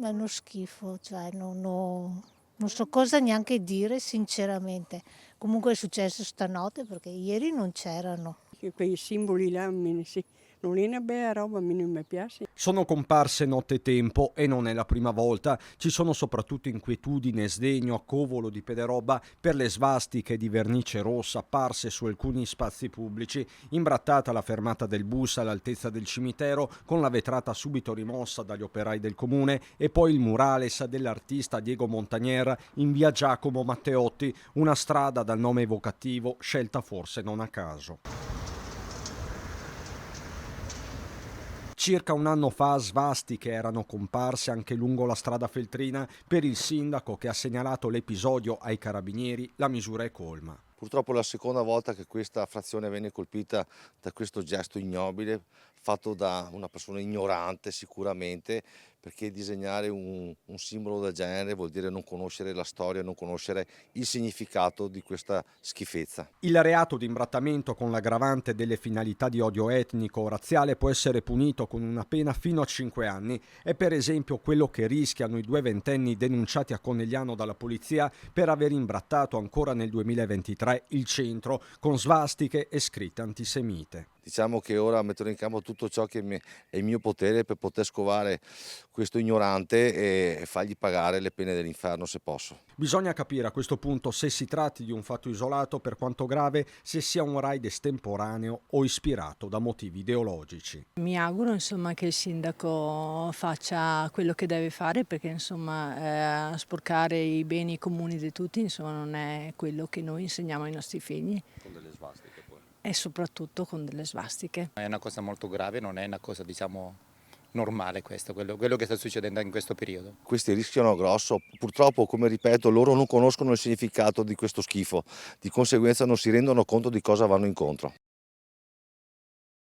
è uno schifo, cioè non so cosa neanche dire sinceramente. Comunque è successo stanotte perché ieri non c'erano. Che quei simboli là, sì, non è una bella roba, a me non mi piace. Sono comparse nottetempo e non è la prima volta. Ci sono soprattutto inquietudine e sdegno a Covolo di Pederobba per le svastiche di vernice rossa apparse su alcuni spazi pubblici, imbrattata la fermata del bus all'altezza del cimitero con la vetrata subito rimossa dagli operai del comune e poi il murales dell'artista Diego Montagnier in via Giacomo Matteotti, una strada dal nome evocativo scelta forse non a caso. Circa un anno fa svastiche erano comparse anche lungo la strada Feltrina. Per il sindaco che ha segnalato l'episodio ai carabinieri la misura è colma. Purtroppo è la seconda volta che questa frazione viene colpita da questo gesto ignobile fatto da una persona ignorante sicuramente, perché disegnare un simbolo del genere vuol dire non conoscere la storia, non conoscere il significato di questa schifezza. Il reato di imbrattamento con l'aggravante delle finalità di odio etnico o razziale può essere punito con una pena fino a 5 anni. È per esempio quello che rischiano i 2 ventenni denunciati a Conegliano dalla polizia per aver imbrattato ancora nel 2023 il centro con svastiche e scritte antisemite. Diciamo che ora metterò in campo tutto ciò che è in mio potere per poter scovare questo ignorante e fargli pagare le pene dell'inferno se posso. Bisogna capire a questo punto se si tratti di un fatto isolato per quanto grave, se sia un raid estemporaneo o ispirato da motivi ideologici. Mi auguro insomma che il sindaco faccia quello che deve fare perché insomma sporcare i beni comuni di tutti insomma non è quello che noi insegniamo ai nostri figli. Con delle svastiche poi. E soprattutto con delle svastiche. È una cosa molto grave, non è una cosa normale questo, quello che sta succedendo in questo periodo. Questi rischiano grosso, purtroppo come ripeto loro non conoscono il significato di questo schifo, di conseguenza non si rendono conto di cosa vanno incontro.